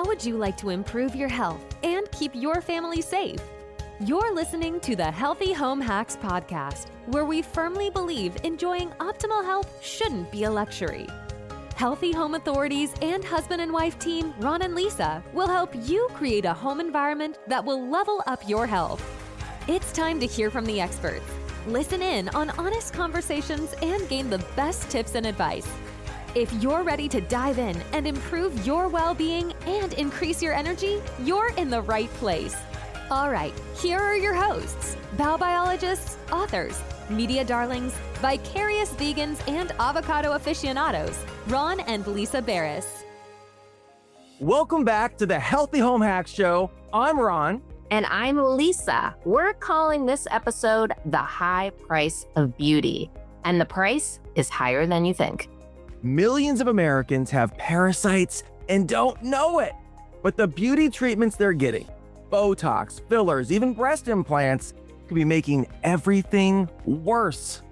would you like to improve your health and keep your family safe? You're listening to the Healthy Home Hacks Podcast, where we firmly believe enjoying optimal health shouldn't be a luxury. Healthy Home Authorities and husband and wife team Ron and Lisa will help you create a home environment that will level up your health. It's time to hear from the experts. Listen in on honest conversations and gain the best tips and advice. If you're ready to dive in and improve your well-being and increase your energy, you're in the right place. All right, here are your hosts, bowel biologists, authors, media darlings, vicarious vegans, and avocado aficionados, Ron and Lisa Barris. Welcome back to the Healthy Home Hacks Show. I'm Ron. And I'm Lisa. We're calling this episode The High Price of Beauty. And the price is higher than you think. Millions of Americans have parasites and don't know it. But the beauty treatments they're getting, Botox, fillers, even breast implants, could be making everything worse.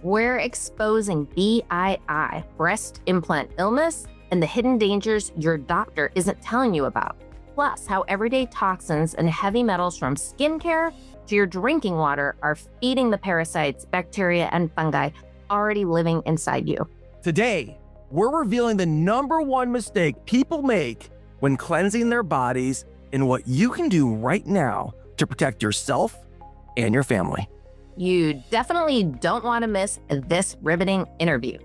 We're exposing BII, breast implant illness, and the hidden dangers your doctor isn't telling you about. Plus, how everyday toxins and heavy metals from skincare to your drinking water are feeding the parasites, bacteria, and fungi already living inside you. Today, we're revealing the number one mistake people make when cleansing their bodies and what you can do right now to protect yourself and your family. You definitely don't want to miss this riveting interview.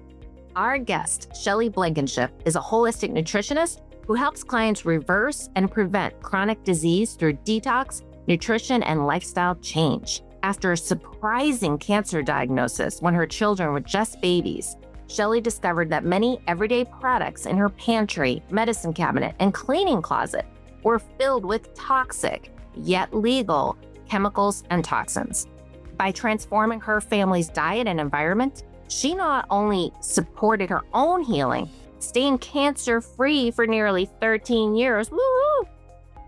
Our guest, Shelley Blankinship, is a holistic nutritionist who helps clients reverse and prevent chronic disease through detox, nutrition, and lifestyle change. After a surprising cancer diagnosis when her children were just babies, Shelley discovered that many everyday products in her pantry, medicine cabinet, and cleaning closet were filled with toxic, yet legal, chemicals and toxins. By transforming her family's diet and environment, she not only supported her own healing, staying cancer-free for nearly 13 years, woo-hoo,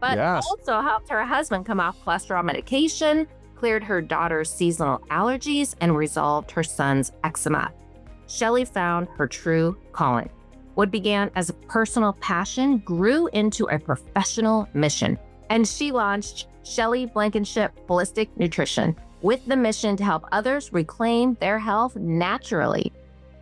but also helped her husband come off cholesterol medication, cleared her daughter's seasonal allergies, and resolved her son's eczema. Shelley found her true calling. What began as a personal passion grew into a professional mission, and she launched Shelley Blankinship Holistic Nutrition with the mission to help others reclaim their health naturally.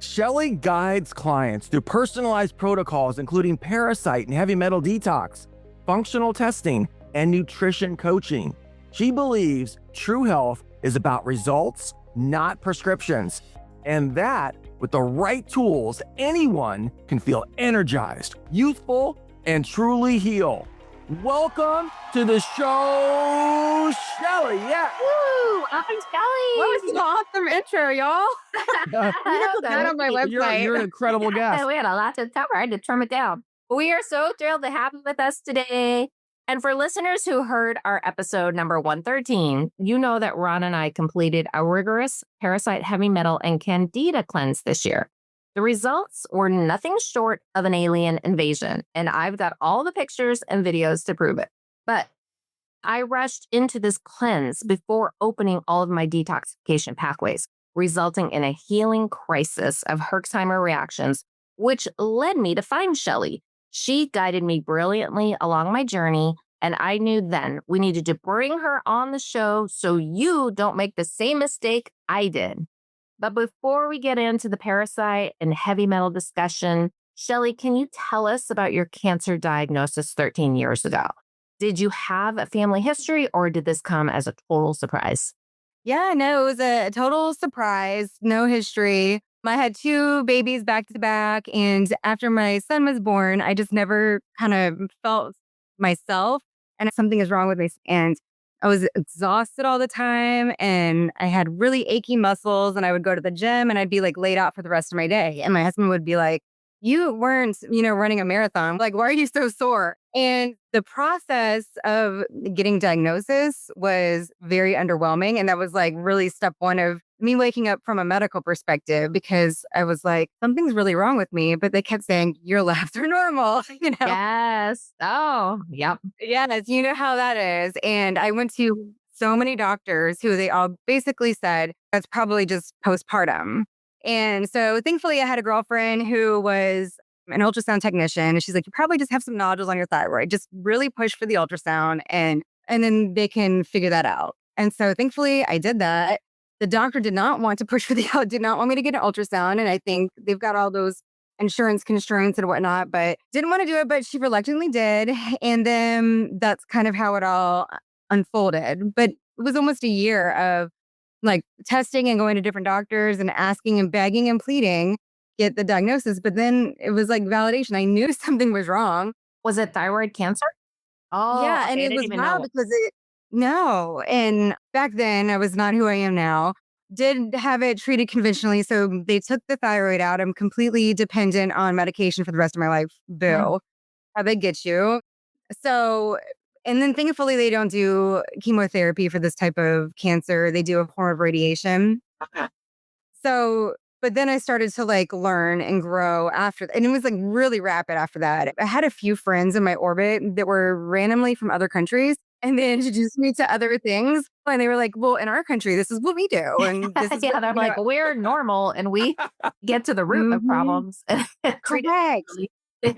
Shelley guides clients through personalized protocols, including parasite and heavy metal detox, functional testing, and nutrition coaching. She believes true health is about results, not prescriptions, and that with the right tools, anyone can feel energized, youthful, and truly heal. Welcome to the show, Shelley. Yeah. Woo! I'm Shelley. What was an awesome intro, y'all? Put that on my website. You're an incredible guest. We had a lot to cover. I had to trim it down. We are so thrilled to have you with us today. And for listeners who heard our episode number 113, you know that Ron and I completed a rigorous parasite, heavy metal, and candida cleanse this year. The results were nothing short of an alien invasion, and I've got all the pictures and videos to prove it. But I rushed into this cleanse before opening all of my detoxification pathways, resulting in a healing crisis of Herxheimer reactions, which led me to find Shelley. She guided me brilliantly along my journey, and I knew then we needed to bring her on the show so you don't make the same mistake I did. But before we get into the parasite and heavy metal discussion, Shelley, can you tell us about your cancer diagnosis 13 years ago? Did you have a family history, or did this come as a total surprise? Yeah, no, it was a total surprise. No history. I had two babies back to back. And after my son was born, I just never kind of felt myself. And something is wrong with me. And I was exhausted all the time. And I had really achy muscles. And I would go to the gym and I'd be like laid out for the rest of my day. And my husband would be like, you weren't, running a marathon. Like, why are you so sore? And the process of getting diagnosis was very underwhelming. And that was like really step one of me waking up from a medical perspective, because I was like, something's really wrong with me. But they kept saying, your labs are normal, Yes. Oh, yep. Yes, you know how that is. And I went to so many doctors who they all basically said, that's probably just postpartum. And so thankfully I had a girlfriend who was an ultrasound technician. And she's like, you probably just have some nodules on your thyroid. Just really push for the ultrasound and then they can figure that out. And so thankfully I did that. The doctor did not want to push for did not want me to get an ultrasound. And I think they've got all those insurance constraints and whatnot, but didn't want to do it, but she reluctantly did. And then that's kind of how it all unfolded. But it was almost a year of like testing and going to different doctors and asking and begging and pleading, get the diagnosis. But then it was like validation. I knew something was wrong. Was it thyroid cancer? Oh, Yeah. okay, And I it didn't was even wild know. because no. And back then I was not who I am now. Did have it treated conventionally. So they took the thyroid out. I'm completely dependent on medication for the rest of my life. Mm, Boo. How they get you. So, and then thankfully they don't do chemotherapy for this type of cancer. They do a form of radiation. okay. So, but then I started to like learn and grow after and it was like really rapid after that. I had a few friends in my orbit that were randomly from other countries and they introduced me to other things. And they were like, well, in our country, this is what we do. And this is Yeah, what, they're you know, like, we're normal and we get to the root of mhm, problems and treat it correct. properly.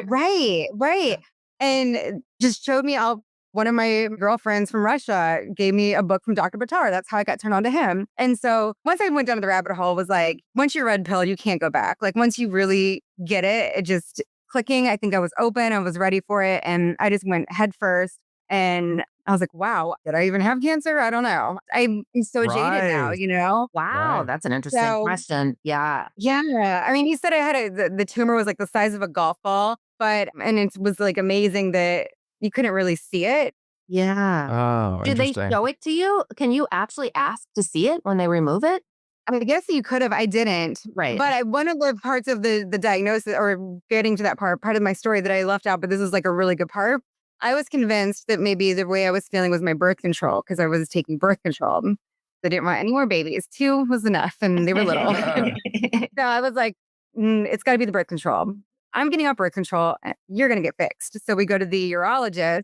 Right, right. And just showed me all one of my girlfriends from Russia gave me a book from Dr. Batar. That's how I got turned on to him. And so once I went down the rabbit hole, was like, once you're red pill, you can't go back. Like once you really get it, it just clicking. I think I was open, I was ready for it. And I just went head first. And I was like, wow, did I even have cancer? I don't know. I'm so jaded now, Right. you know? Wow, Right. that's an interesting So question. Yeah. yeah. I mean, he said I had the tumor was like the size of a golf ball, and it was like amazing that you couldn't really see it. Yeah. Oh, Do they interesting. show it to you? Can you actually ask to see it when they remove it? I mean, I guess you could have. I didn't. Right. But one of the parts of the diagnosis or getting to that part of my story that I left out, but this is like a really good part. I was convinced that maybe the way I was feeling was my birth control because I was taking birth control. I didn't want any more babies. 2 was enough and they were little. So I was like, it's got to be the birth control. I'm getting off birth control. You're going to get fixed. So we go to the urologist,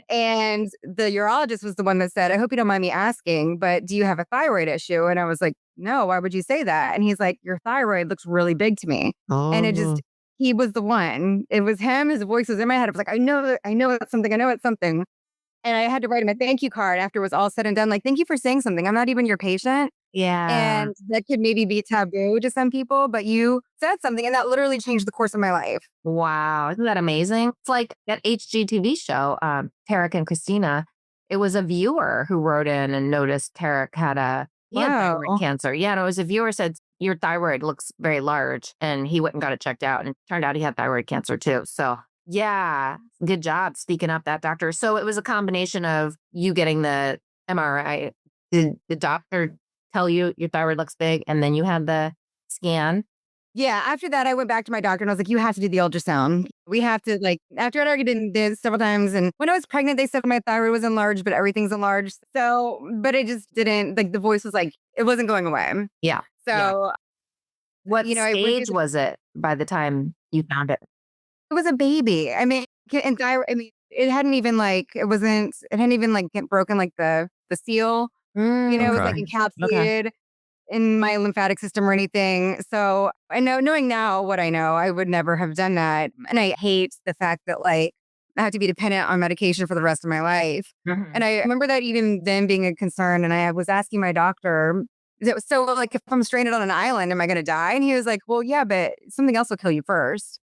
and the urologist was the one that said, I hope you don't mind me asking, but do you have a thyroid issue? And I was like, no, why would you say that? And he's like, your thyroid looks really big to me. And Oh. he was the one. It was him. His voice was in my head. I was like, I know it's something. I know it's something. And I had to write him a thank you card after it was all said and done. Like, thank you for saying something. I'm not even your patient. Yeah. And that could maybe be taboo to some people, but you said something and that literally changed the course of my life. Wow. Isn't that amazing? It's like that HGTV show, Tarek and Christina. It was a viewer who wrote in and noticed Tarek he had thyroid Wow. cancer. Yeah, and it was a viewer said, your thyroid looks very large. And he went and got it checked out. And it turned out he had thyroid cancer too. So yeah, good job speaking up, that doctor. So it was a combination of you getting the MRI. Did the doctor tell you your thyroid looks big and then you had the scan? Yeah. After that, I went back to my doctor and I was like, you have to do the ultrasound. We have to, like, after I'd already did this several times. And when I was pregnant, they said my thyroid was enlarged, but everything's enlarged. So, but it just didn't, like, the voice was like, it wasn't going away. Yeah. Yeah. So, What I went through stage was it by the time you found it? it was a baby. I mean, and thyroid, I mean, it hadn't even like get broken like the seal, it was like Okay. Okay. encapsulated in my lymphatic system or anything. So I know, knowing now what I know, I would never have done that. And I hate the fact that like I have to be dependent on medication for the rest of my life. Mhm. And I remember that even then being a concern. And I was asking my doctor, so like if I'm stranded on an island, am I going to die? And he was like, well, yeah, but something else will kill you first.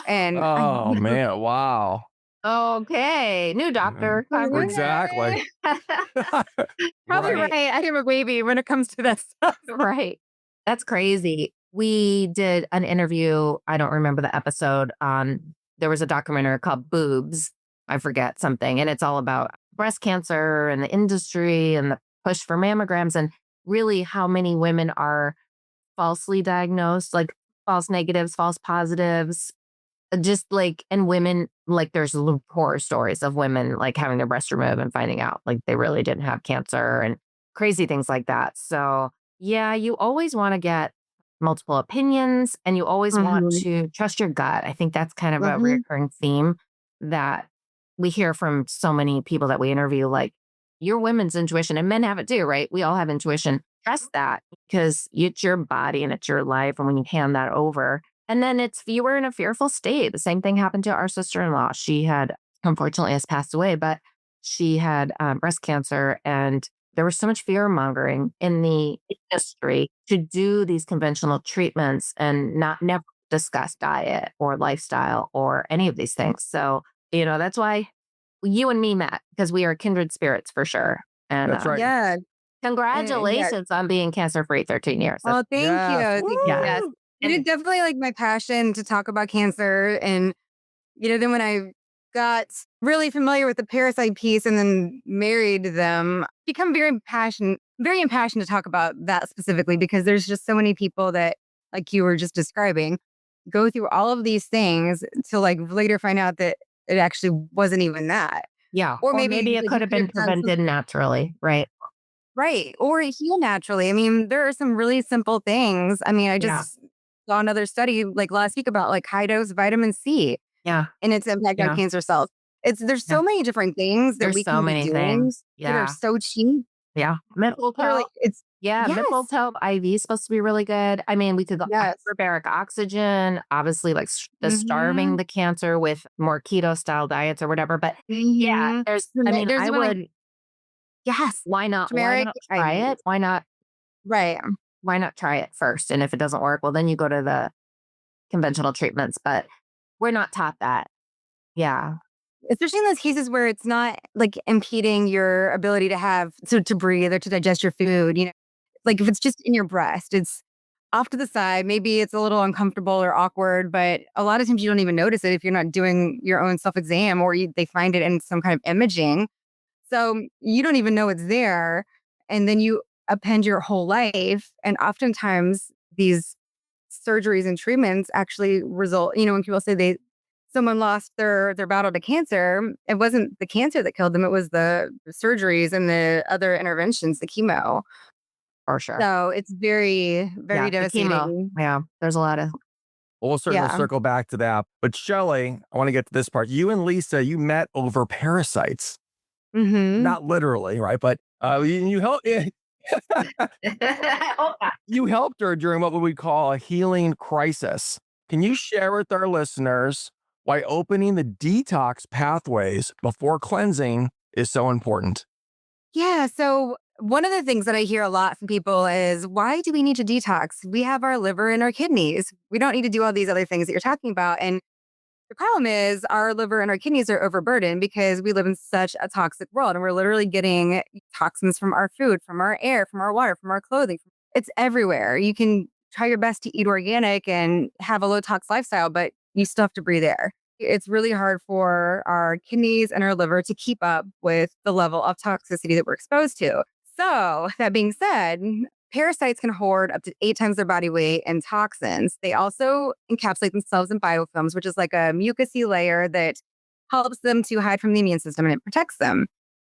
And I Oh man, wow. Okay. New doctor. Exactly. probably right. Right. I am a baby when it comes to that stuff. Right. That's crazy. We did an interview. I don't remember the episode there was a documentary called Boobs. I forget something. And it's all about breast cancer and the industry and the push for mammograms and really how many women are falsely diagnosed, like false negatives, false positives, just like, and women, like there's horror stories of women like having their breast removed and finding out like they really didn't have cancer and crazy things like that. So yeah, you always want to get multiple opinions and you always want Mhm. to trust your gut. I think that's kind of a Mhm. recurring theme that we hear from so many people that we interview, like your women's intuition, and men have it too, right? We all have intuition. Trust that because it's your body and it's your life. And when you hand that over, And then you were in a fearful state. The same thing happened to our sister-in-law. She had, unfortunately, has passed away, but she had breast cancer, and there was so much fear mongering in the industry to do these conventional treatments and never discuss diet or lifestyle or any of these things. So, that's why you and me met, because we are kindred spirits for sure. And That's right. Yeah. And yeah. congratulations on being cancer-free 13 years. Oh, thank Yes. you. Thank you. Yes. Woo! And it's definitely like my passion to talk about cancer. And, then when I got really familiar with the parasite piece and then married them, become very impassioned to talk about that specifically, because there's just so many people that, like you were just describing, go through all of these things to like later find out that it actually wasn't even that. Yeah. Or Or maybe maybe it like, could you have could been have done prevented naturally, right? right. Or heal naturally. I mean, there are some really simple things. I mean, I Yeah. just saw another study like last week about like high dose vitamin C Yeah. and its impact on Yeah. cancer cells. There's Yeah. so many different things that There's we so can be many doing things. that are Yeah. so cheap. Yeah. Literally, it's Yeah, yes, Mifltome IV is supposed to be really good. I mean, we could go yes. hyperbaric oxygen, obviously, like the starving Mm-hmm. the cancer with more keto style diets or whatever. But yeah, Mm-hmm. I There's even like would, yes, why not? Why turmeric not try IVs. it? Why not? Right. Why not try it first? And if it doesn't work, well, then you go to the conventional treatments. But we're not taught that. Yeah. Especially in those cases where it's not like impeding your ability to to breathe or to digest your food, like if it's just in your breast, it's off to the side. Maybe it's a little uncomfortable or awkward, but a lot of times you don't even notice it if you're not doing your own self exam or they find it in some kind of imaging. So you don't even know it's there. And then you append your whole life. And oftentimes these surgeries and treatments actually result, when people say someone lost their battle to cancer, it wasn't the cancer that killed them, it was the surgeries and the other interventions, the chemo. For sure. So it's very, very Yeah. The chemo. devastating. Yeah. There's a lot of. Well, we'll certainly Yeah. circle back to that. But Shelley, I want to get to this part. You and Lisa, you met over parasites. Mm-hmm. Not literally, right? But you helped. You helped her during what we would call a healing crisis. Can you share with our listeners why opening the detox pathways before cleansing is so important? Yeah. So one of the things that I hear a lot from people is, why do we need to detox? We have our liver and our kidneys. We don't need to do all these other things that you're talking about. And the problem is our liver and our kidneys are overburdened because we live in such a toxic world and we're literally getting toxins from our food, from our air, from our water, from our clothing. It's everywhere. You can try your best to eat organic and have a low tox lifestyle, but you still have to breathe air. It's really hard for our kidneys and our liver to keep up with the level of toxicity that we're exposed to. So, that being said, parasites can hoard up to 8 times their body weight in toxins. They also encapsulate themselves in biofilms, which is like a mucousy layer that helps them to hide from the immune system and it protects them.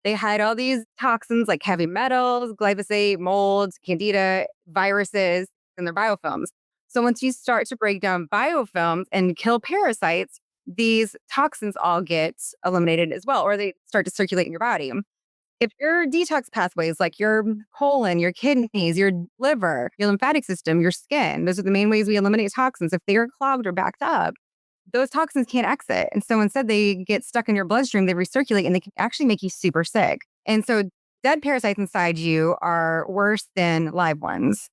They hide all these toxins like heavy metals, glyphosate, molds, candida, viruses in their biofilms. So once you start to break down biofilms and kill parasites, these toxins all get eliminated as well, or they start to circulate in your body. If your detox pathways, like your colon, your kidneys, your liver, your lymphatic system, your skin, those are the main ways we eliminate toxins. If they are clogged or backed up, those toxins can't exit. And so instead they get stuck in your bloodstream, they recirculate and they can actually make you super sick. And so dead parasites inside you are worse than live ones.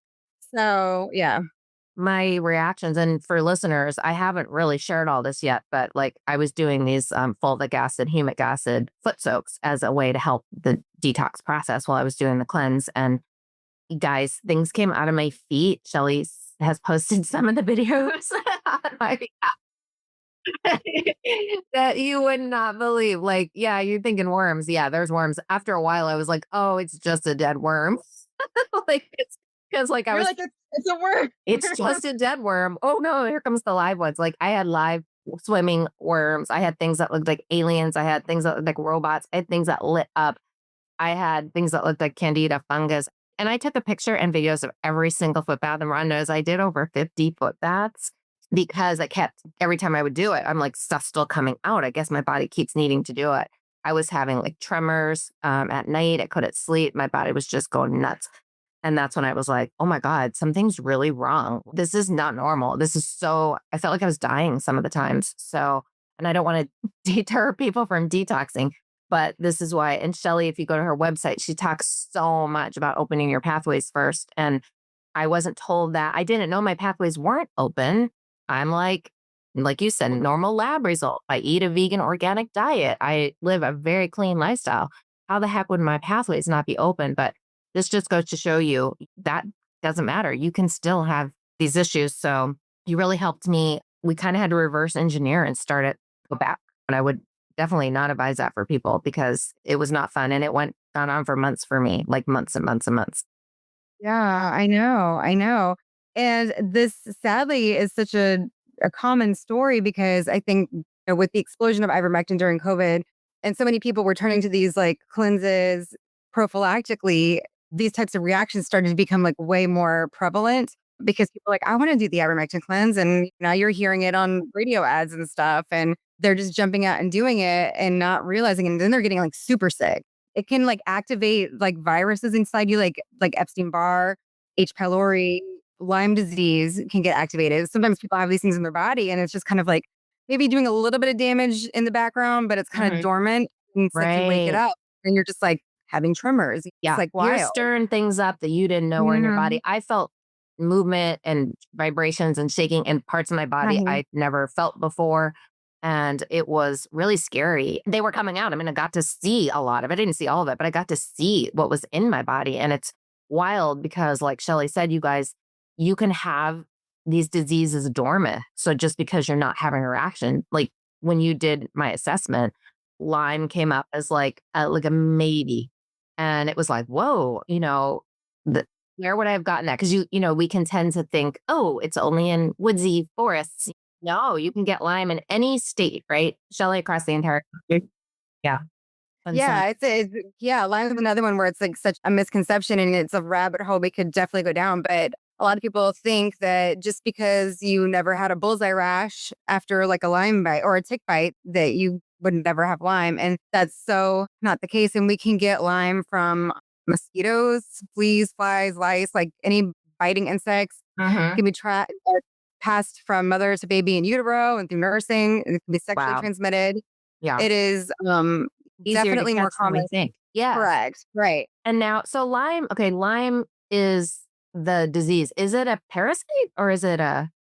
So yeah. My reactions, and for listeners, I haven't really shared all this yet, but like I was doing these fulvic acid, humic acid foot soaks as a way to help the detox process while I was doing the cleanse. And guys, things came out of my feet. Shelley has posted some of the videos on my that you would not believe. Like, yeah, you're thinking worms. Yeah, there's worms. After a while, I was like, oh, it's just a dead worm. Like it's because like I You're was like, it's a word. it's just a dead worm. Oh no, here comes the live ones. Like I had live swimming worms. I had things that looked like aliens. I had things that looked like robots. I had things that lit up. I had things that looked like candida fungus. And I took a picture and videos of every single foot bath in Rondo's. I did over 50 foot baths because I kept, every time I would do it, I'm like, stuff's still coming out. I guess my body keeps needing to do it. I was having like tremors at night. I couldn't sleep. My body was just going nuts. And that's when I was like, oh my God, something's really wrong. This is not normal. I felt like I was dying some of the times. So, and I don't want to deter people from detoxing, but this is why. And Shelley, if you go to her website, she talks so much about opening your pathways first. And I wasn't told that. I didn't know my pathways weren't open. I'm like you said, normal lab result. I eat a vegan organic diet. I live a very clean lifestyle. How the heck would my pathways not be open? But this just goes to show you that doesn't matter. You can still have these issues. So you really helped me. We kind of had to reverse engineer and go back. And I would definitely not advise that for people because it was not fun. And it gone on for months for me, like months and months and months. Yeah, I know. I know. And this sadly is such a common story because I think with the explosion of ivermectin during COVID, and so many people were turning to these like cleanses prophylactically, these types of reactions started to become like way more prevalent because people are like, I want to do the ivermectin cleanse. And now you're hearing it on radio ads and stuff. And they're just jumping out and doing it and not realizing. And then they're getting like super sick. It can like activate like viruses inside you, like Epstein-Barr, H. pylori, Lyme disease can get activated. Sometimes people have these things in their body and it's just kind of like maybe doing a little bit of damage in the background, but it's kind of dormant. And it's like you wake it up and you're just like having tremors. Yeah. It's like You're wild. stirring things up that you didn't know were in your body. I felt movement and vibrations and shaking in parts of my body I'd never felt before. And it was really scary. They were coming out. I mean, I got to see a lot of it. I didn't see all of it, but I got to see what was in my body. And it's wild because like Shelley said, you guys, you can have these diseases dormant. So just because you're not having a reaction, like when you did my assessment, Lyme came up as like a maybe. And it was like, whoa, where would I have gotten that? Because we can tend to think, oh, it's only in woodsy forests. No, you can get Lyme in any state, right? Shelley, across the entire country. Yeah. Yeah, Lyme is another one where it's like such a misconception and it's a rabbit hole we could definitely go down. But a lot of people think that just because you never had a bullseye rash after like a Lyme bite or a tick bite, that you would never have Lyme. And that's so not the case. And we can get Lyme from mosquitoes, fleas, flies, lice, like any biting insects can be passed from mother to baby in utero and through nursing. And it can be sexually transmitted. Yeah. It is definitely more common. We think. Yeah. Correct. Right. And now, so Lyme is the disease. Is it a parasite or is it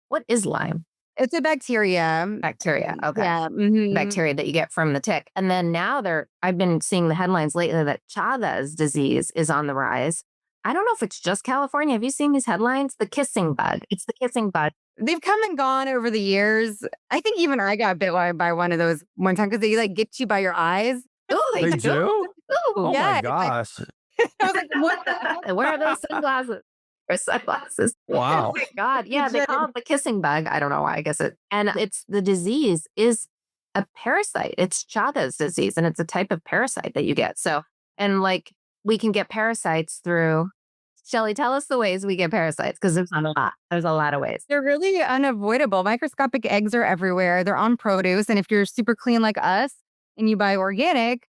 what is Lyme? It's a bacteria. Bacteria. Okay. Yeah. Bacteria that you get from the tick. And then now I've been seeing the headlines lately that Chagas disease is on the rise. I don't know if it's just California. Have you seen these headlines? The kissing bug. It's the kissing bug. They've come and gone over the years. I think even I got bit by one of those one time because they like get you by your eyes. Oh, They do? Oh my gosh. I was like, what the heck? Where are those sunglasses? Or sunglasses. Wow. Oh my God. Yeah, they call it the kissing bug. I don't know why. I guess the disease is a parasite. It's Chagas disease, and it's a type of parasite that you get. So, and like we can get parasites through. Shelley, tell us the ways we get parasites because there's not a lot. There's a lot of ways. They're really unavoidable. Microscopic eggs are everywhere. They're on produce. And if you're super clean like us and you buy organic,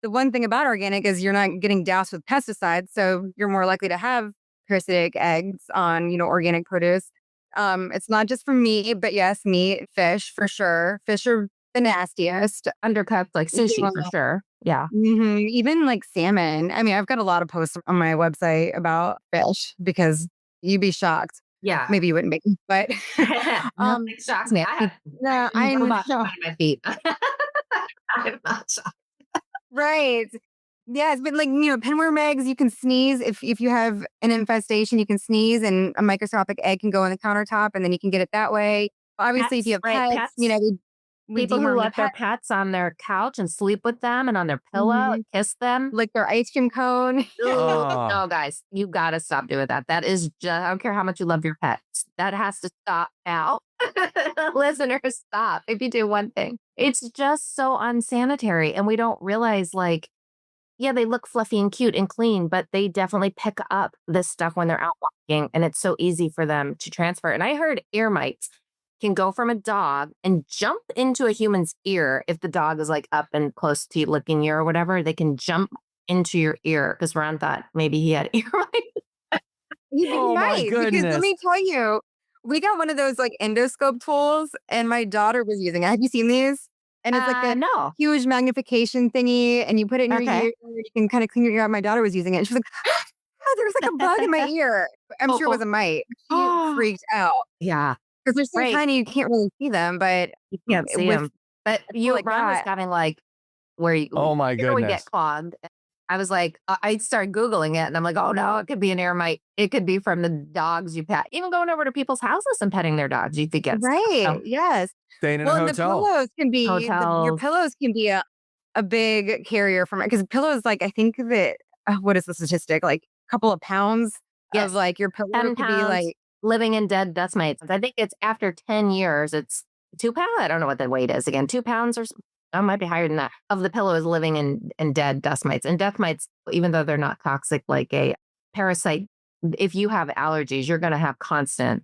the one thing about organic is you're not getting doused with pesticides. So you're more likely to have parasitic eggs on, organic produce. It's not just for meat, but yes, meat, fish for sure. Fish are the nastiest. Undercooked, like sushi for sure. Yeah. Even like salmon. I mean, I've got a lot of posts on my website about fish because you'd be shocked. Yeah. Maybe you wouldn't be, but it shocks me. I'm not on my feet. I'm not shocked. Right. Yes, but like, pinworm eggs, you can sneeze. If you have an infestation, you can sneeze and a microscopic egg can go on the countertop and then you can get it that way. Obviously, if you have pets, people who let their pets on their couch and sleep with them and on their pillow and kiss them. Like their ice cream cone. No, guys, you got to stop doing that. That is just, I don't care how much you love your pets. That has to stop now. Listeners, stop. If you do one thing, it's just so unsanitary. And we don't realize they look fluffy and cute and clean, but they definitely pick up this stuff when they're out walking. And it's so easy for them to transfer. And I heard ear mites can go from a dog and jump into a human's ear. If the dog is up and close to you, licking you or whatever, they can jump into your ear because Ron thought maybe he had ear mites. He Oh my might, because let goodness. me tell you, we got one of those like endoscope tools and my daughter was using it. Have you seen these? And it's like a No. huge magnification thingy and you put it in your Okay. ear, you can kind of clean your ear out. My daughter was using it. And she was like, oh, there's like a bug in my ear. I'm sure it was a mite. She freaked out Yeah. because they're so Right. tiny, you can't really see them. But You can't see with them. But a tool like Ron was that, having like where Oh my ear would get goodness. clogged. I was like, I started Googling it and I'm like, oh no, it could be an ear mite. It could be from the dogs you pet. Even going over to people's houses and petting their dogs, you could get stuff. right? So, Yes. Staying in a Well, and the hotel. pillows can be your hotels. pillows can be a big carrier from it because pillows, like I think that what is the statistic? Like a couple of pounds of Yes. like your pillow 10 could be pounds like living in dead dust mites. I think it's after 10 years, it's 2 pounds. I don't know what the weight is again, 2 pounds or it might be higher than that of the pillow is living in dead dust mites. And death mites, even though they're not toxic like a parasite, if you have allergies, you're going to have constant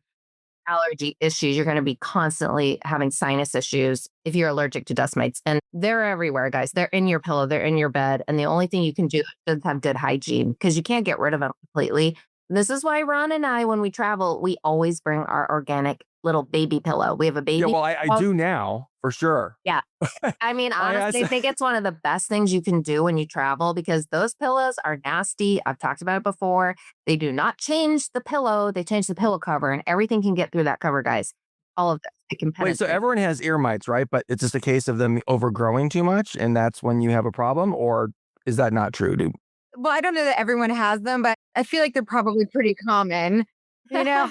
allergy issues. You're going to be constantly having sinus issues if you're allergic to dust mites. And they're everywhere, guys. They're in your pillow, they're in your bed. And the only thing you can do is have good hygiene because you can't get rid of them completely. This is why Ron and I, when we travel, we always bring our organic little baby pillow. We have a Yeah, baby. well, I do now for sure. Yeah. I mean, honestly, I asked- think it's one of the best things you can do when you travel because those pillows are nasty. I've talked about it before. They do not change the pillow. They change the pillow cover and everything can get through that cover, guys. All of this. It can Wait, so penetrate. everyone has ear mites, right? But it's just a case of them overgrowing too much, and that's when you have a problem, or is that not true? well, I don't know that everyone has them, but I feel like they're probably pretty common. You know?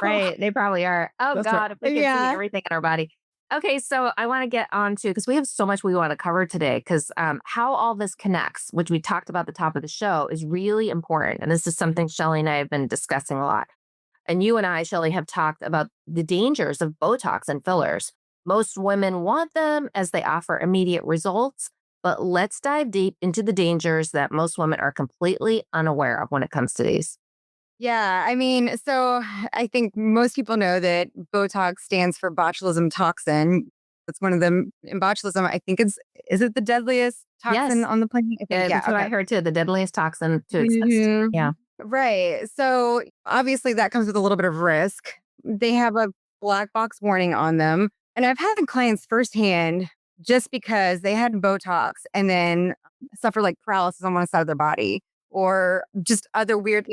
Right. They probably are. Oh, That's right. God, if we could see Yeah. everything in our body. Okay. So I want to get on to, because we have so much we want to cover today, because how all this connects, which we talked about at the top of the show, is really important. And this is something Shelley and I have been discussing a lot. And you and I, Shelley, have talked about the dangers of Botox and fillers. Most women want them as they offer immediate results. But let's dive deep into the dangers that most women are completely unaware of when it comes to these. Yeah, I mean, so I think most people know that Botox stands for botulism toxin. It's one of them in botulism. I think is it the deadliest toxin Yes. on the planet? I think, That's what I okay. heard too. The deadliest toxin to exist. Mhm. Yeah. Right. So obviously that comes with a little bit of risk. They have a black box warning on them. And I've had clients firsthand just because they had Botox and then suffer like paralysis on one side of their body or just other weird.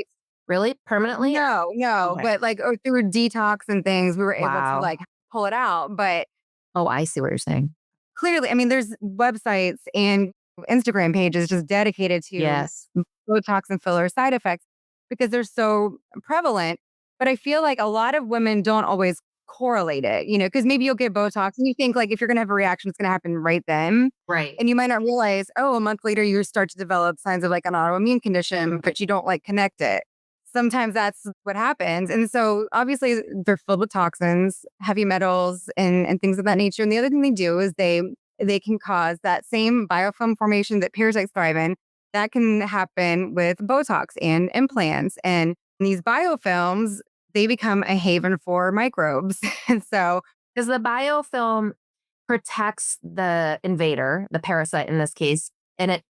Really? Permanently? No. Okay. But like through detox and things, we were able to Wow. like pull it out. But Oh, I see what you're saying. clearly, I mean, there's websites and Instagram pages just dedicated to Yes. Botox and filler side effects because they're so prevalent. But I feel like a lot of women don't always correlate it, because maybe you'll get Botox and you think like if you're going to have a reaction, it's going to happen right then. Right. And you might not realize, oh, a month later, you start to develop signs of like an autoimmune condition, but you don't like connect it. Sometimes that's what happens. And so obviously they're filled with toxins, heavy metals and things of that nature. And the other thing they do is they can cause that same biofilm formation that parasites thrive in. That can happen with Botox and implants. And these biofilms, they become a haven for microbes. And so, Because the biofilm protects the invader, the parasite in this case, and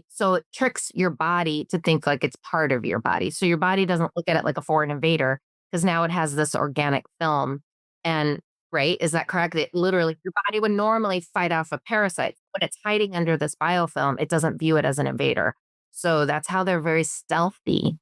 so it tricks your body to think like it's part of your body. So your body doesn't look at it like a foreign invader because now it has this organic film. And right, is that correct? It literally, your body would normally fight off a parasite. When it's hiding under this biofilm, it doesn't view it as an invader. So that's how they're very stealthy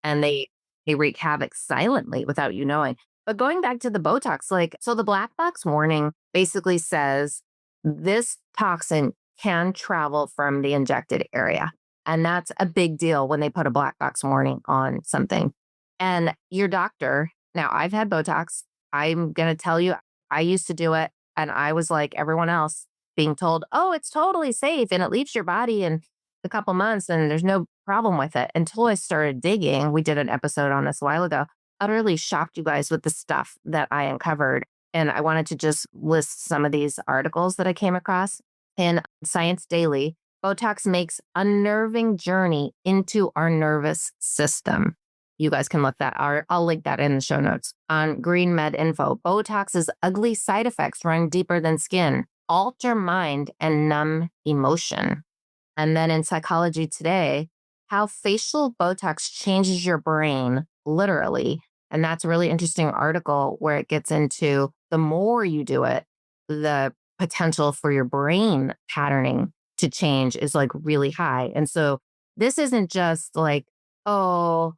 and they wreak havoc silently without you knowing. But going back to the Botox, so the black box warning basically says this toxin can travel from the injected area. And that's a big deal when they put a black box warning on something. And your doctor, now I've had Botox. I'm going to tell you, I used to do it. And I was like everyone else being told, oh, it's totally safe and it leaves your body in a couple months and there's no problem with it until I started digging. We did an episode on this a while ago. Utterly shocked you guys with the stuff that I uncovered. And I wanted to just list some of these articles that I came across. In Science Daily, Botox makes unnerving journey into our nervous system. You guys can look that. I'll link that in the show notes. On Green Med Info, Botox's ugly side effects run deeper than skin, alter mind, and numb emotion. And then in Psychology Today, how facial Botox changes your brain, literally. And that's a really interesting article where it gets into the more you do it, the potential for your brain patterning to change is like really high. And so this isn't just like, oh,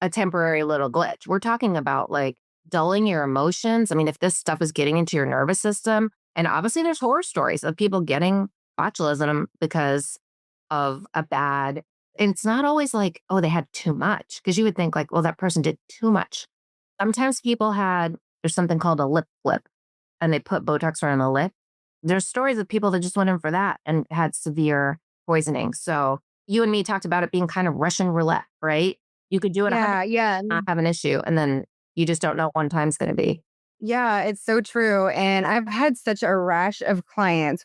a temporary little glitch. We're talking about like dulling your emotions. I mean, if this stuff is getting into your nervous system, and obviously there's horror stories of people getting botulism because of a bad, and it's not always like, oh, they had too much. Because you would think like, well, that person did too much. Sometimes people there's something called a lip flip, and they put Botox around the lip. There's stories of people that just went in for that and had severe poisoning. So you and me talked about it being kind of Russian roulette, right? You could do it 100 Yeah. not have an issue, and then you just don't know one time's going to be. Yeah, it's so true. And I've had such a rash of clients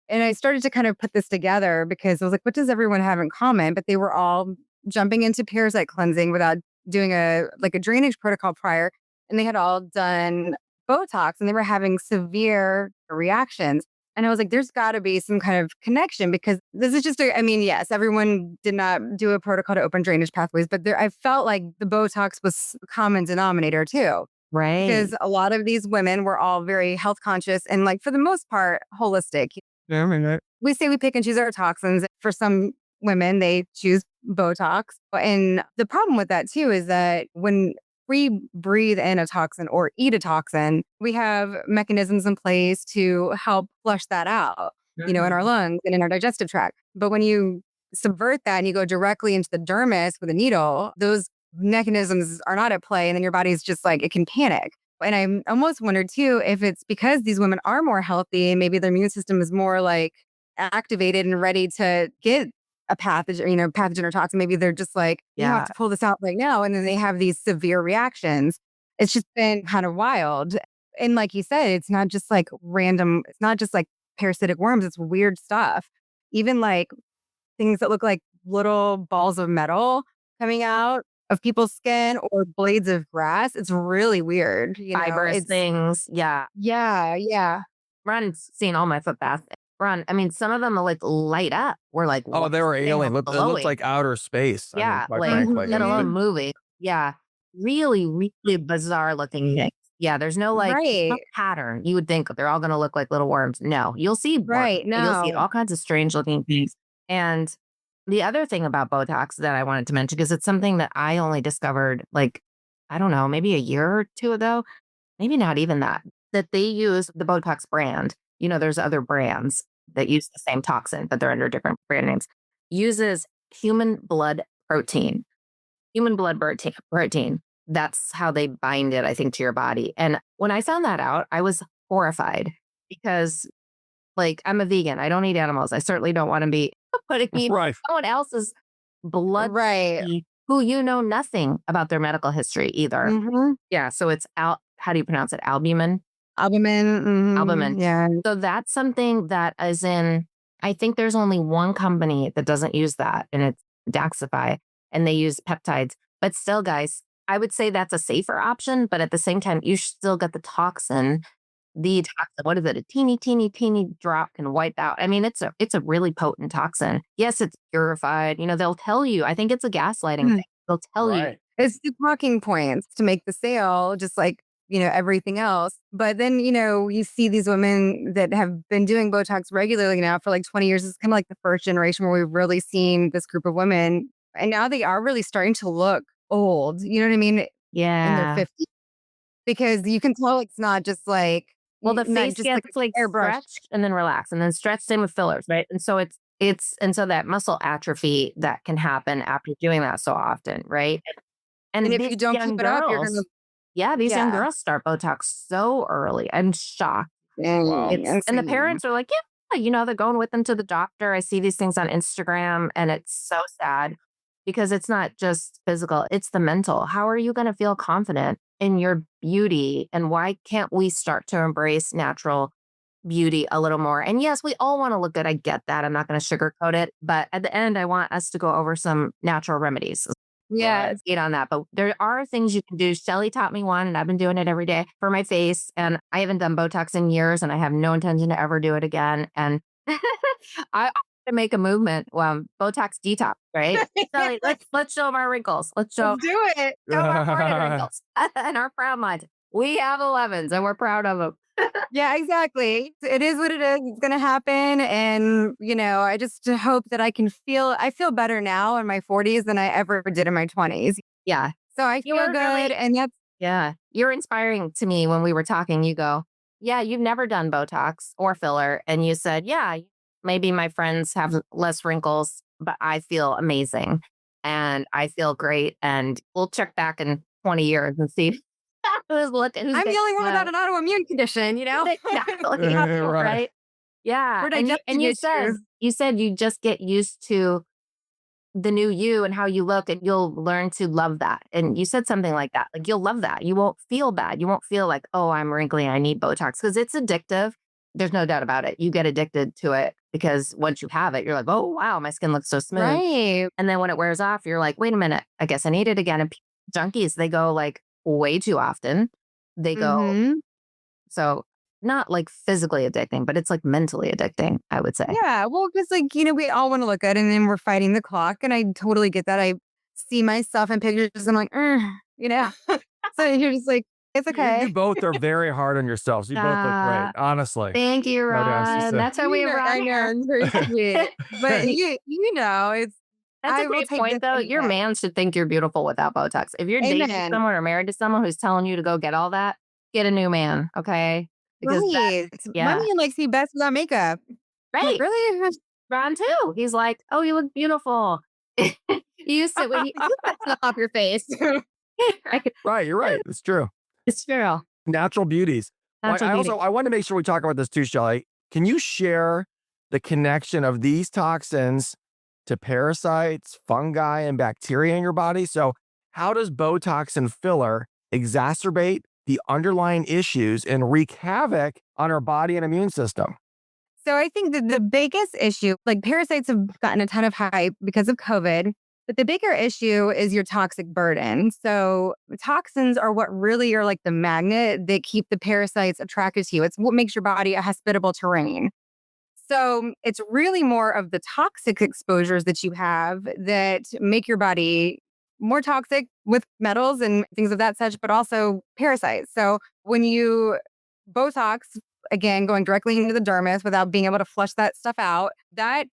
and I started to kind of put this together because I was like, what does everyone have in common? But they were all jumping into parasite cleansing without doing a drainage protocol prior. And they had all done Botox and they were having severe reactions. And I was like, there's got to be some kind of connection because this is just, I mean, yes, everyone did not do a protocol to open drainage pathways, but I felt like the Botox was a common denominator too. Right. Because a lot of these women were all very health conscious and like for the most part, holistic. Yeah, I mean, We say we pick and choose our toxins. For some women, they choose Botox. And the problem with that too is that when we breathe in a toxin or eat a toxin, we have mechanisms in place to help flush that out, in our lungs and in our digestive tract. But when you subvert that and you go directly into the dermis with a needle, those mechanisms are not at play. And then your body's just like, it can panic. And I almost wondered too, if it's because these women are more healthy and maybe their immune system is more like activated and ready to get a pathogen or toxin. Maybe they're just like, you have to pull this out right now. And then they have these severe reactions. It's just been kind of wild. And like you said, it's not just like random, it's not just like parasitic worms, it's weird stuff. Even like things that look like little balls of metal coming out of people's skin or blades of grass. It's really weird. Fibrous things. Yeah. Yeah. Ron's seen all my foot baths. Ron, I mean, some of them are like light up. We're like, oh, they were alien. It looked like outer space. Yeah. I mean, quite Like, frankly. let alone movie. Yeah. Really, really bizarre looking things. Yeah. There's no like no pattern. You would think they're all going to look like little worms. No, you'll see. Right. No. You'll see all kinds of strange looking things. And the other thing about Botox that I wanted to mention, because it's something that I only discovered like, I don't know, maybe a year or two ago, maybe not even that they use the Botox brand. There's other brands that use the same toxin, but they're under different brand names, uses human blood protein. Human blood protein. That's how they bind it, I think, to your body. And when I found that out, I was horrified because like I'm a vegan. I don't eat animals. I certainly don't want to be putting someone else's blood who nothing about their medical history either. Mm-hmm. Yeah. So it's how do you pronounce it? Albumin? Albumin. Mm-hmm. Albumin. Yeah. So that's something that is I think there's only one company that doesn't use that, and it's Daxify, and they use peptides. But still, guys, I would say that's a safer option. But at the same time, you still get the toxin. The toxin, what is it? A teeny drop can wipe out. I mean, it's a really potent toxin. Yes, it's purified. They'll tell you. I think it's a gaslighting thing. They'll tell you. It's the talking points to make the sale, just like, everything else. But then, you see these women that have been doing Botox regularly now for like 20 years. It's kind of like the first generation where we've really seen this group of women. And now they are really starting to look old. You know what I mean? Yeah. In their 50s. Because you can tell it's not just like, well, the face gets like stretched and then relaxed and then stretched in with fillers, right? And so and so that muscle atrophy that can happen after doing that so often, right? And if you don't keep it up, you're going to. Yeah, these young girls start Botox so early. I'm shocked. And the parents are like, yeah, they're going with them to the doctor. I see these things on Instagram and it's so sad because it's not just physical, it's the mental. How are you going to feel confident in your beauty? And why can't we start to embrace natural beauty a little more? And yes, we all want to look good. I get that. I'm not going to sugarcoat it. But at the end, I want us to go over some natural remedies. Yeah, get on that. But there are things you can do. Shelley taught me one, and I've been doing it every day for my face. And I haven't done Botox in years, and I have no intention to ever do it again. And I To make a movement. Botox detox, right? So let's show them our wrinkles. Let's show Let's do it. our forehead wrinkles and our frown lines. We have 11s and we're proud of them. Yeah, exactly. It is what it is. It's going to happen. And, I just hope that I feel better now in my 40s than I ever did in my 20s. Yeah. So I You feel were good. really- And that's, Yeah. You're inspiring to me when we were talking. You go, yeah, you've never done Botox or filler. And you said, yeah, maybe my friends have less wrinkles, but I feel amazing and I feel great. And we'll check back in 20 years and see who's looking. I'm the only one without an autoimmune condition, Exactly. Right. Yeah. For And digestion you issues. said you just get used to the new you and how you look, and you'll learn to love that. And you said something like that. Like, you'll love that. You won't feel bad. You won't feel like, oh, I'm wrinkly, I need Botox, because it's addictive. There's no doubt about it. You get addicted to it because once you have it, you're like, oh, wow, my skin looks so smooth. Right. And then when it wears off, you're like, wait a minute, I guess I need it again. And junkies, they go like way too often. They go, Mhm. so not like physically addicting, but it's like mentally addicting, I would say. Yeah. Well, because we all want to look good and then we're fighting the clock. And I totally get that. I see myself in pictures and I'm like, So you're just like, it's okay. You both are very hard on yourselves. You both look great, honestly. Thank you, No doubt, she Ron. said. That's how we I run know, here. it's very sweet. But it's That's I a will great take point, this though. any Your day. man should think you're beautiful without Botox. If you're dating Amen. someone or married to someone who's telling you to go get all that, get a new man, okay? Because Right. yeah. My man likes me best without makeup. I'm right, like, really? Ron too. He's like, oh, you look beautiful. You used to when you that's off your face. Right? Right, you're right. It's true. It's true. Natural beauties. Well, Natural I beauty. also I want to make sure we talk about this too, Shelley. Can you share the connection of these toxins to parasites, fungi, and bacteria in your body? So how does Botox and filler exacerbate the underlying issues and wreak havoc on our body and immune system? So I think that the biggest issue, like parasites have gotten a ton of hype because of COVID, but the bigger issue is your toxic burden. So toxins are what really are like the magnet that keep the parasites attracted to you. It's what makes your body a hospitable terrain. So it's really more of the toxic exposures that you have that make your body more toxic with metals and things of that such, but also parasites. So when you Botox, again, going directly into the dermis without being able to flush that stuff out, that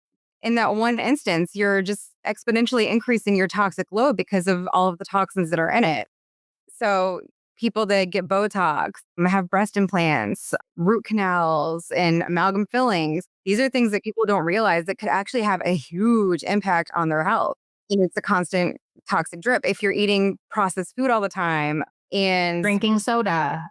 in that one instance, you're just exponentially increasing your toxic load because of all of the toxins that are in it. So people that get Botox, have breast implants, root canals, and amalgam fillings, these are things that people don't realize that could actually have a huge impact on their health. And it's a constant toxic drip. If you're eating processed food all the time and Drinking soda.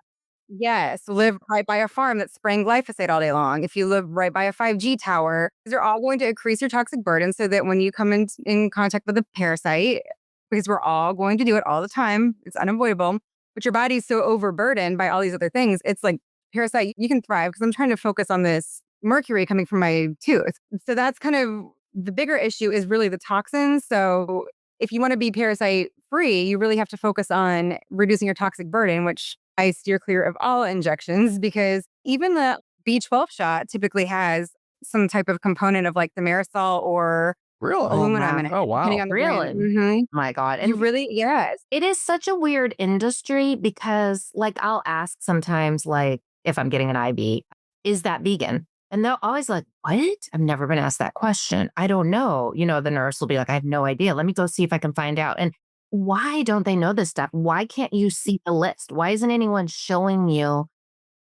yes, live right by a farm that's spraying glyphosate all day long. If you live right by a 5G tower, these are all going to increase your toxic burden so that when you come in contact with a parasite, because we're all going to do it all the time, it's unavoidable, but your body's so overburdened by all these other things, it's like parasite, you can thrive because I'm trying to focus on this mercury coming from my tooth. So that's kind of the bigger issue is really the toxins. So if you want to be parasite free, you really have to focus on reducing your toxic burden, which I steer clear of all injections because even the B12 shot typically has some type of component of like the marisol or Really? aluminum in it. Oh, wow. Depending on the Really? brand. My God. You And really, yes. it is such a weird industry because, like, I'll ask sometimes, like, if I'm getting an IV, is that vegan? And they're always like, what? I've never been asked that question. I don't know. The nurse will be like, I have no idea. Let me go see if I can find out. And why don't they know this stuff? Why can't you see the list? Why isn't anyone showing you?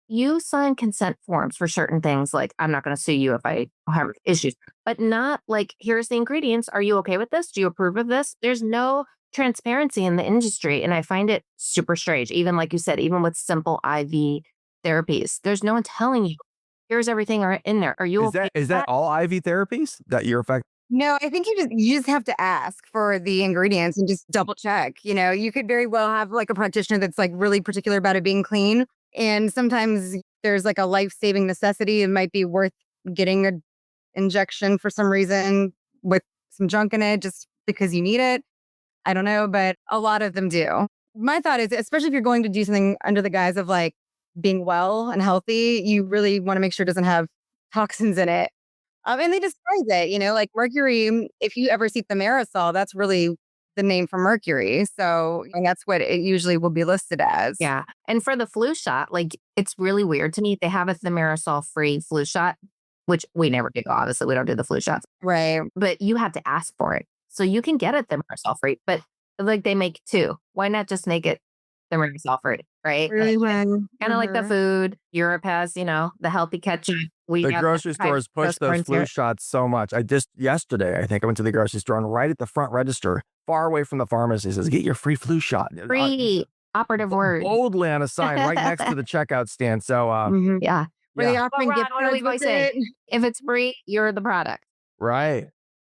You sign consent forms for certain things. Like, I'm not going to sue you if I have issues, but not like, here's the ingredients. Are you okay with this? Do you approve of this? There's no transparency in the industry. And I find it super strange. Even like you said, even with simple IV therapies, there's no one telling you, here's everything in there. Are you okay? Is that all IV therapies that you're affected? No, I think you just have to ask for the ingredients and just double check. You could very well have like a practitioner that's like really particular about it being clean. And sometimes there's like a life-saving necessity. It might be worth getting an injection for some reason with some junk in it just because you need it. I don't know, but a lot of them do. My thought is, especially if you're going to do something under the guise of like being well and healthy, you really want to make sure it doesn't have toxins in it. And they disguise it, like mercury, if you ever see thimerosal, that's really the name for mercury. So and that's what it usually will be listed as. Yeah. And for the flu shot, like it's really weird to me. They have a thimerosal free flu shot, which we never do. Obviously, we don't do the flu shots, Right. but you have to ask for it. So you can get a thimerosal free, but like they make two. Why not just make it thimerosal free, right? Really Kind of like the food. Europe has, the healthy ketchup. We The got grocery the stores push those corns flu here. shots so much. Yesterday, I think I went to the grocery store and right at the front register, far away from the pharmacy, says, get your free flu shot. Free operative word. Boldly on a sign right next to the checkout stand. So, Yeah. Were they yeah, offering Ron, gift what are we cards always with saying? it? If it's free, you're the product. right.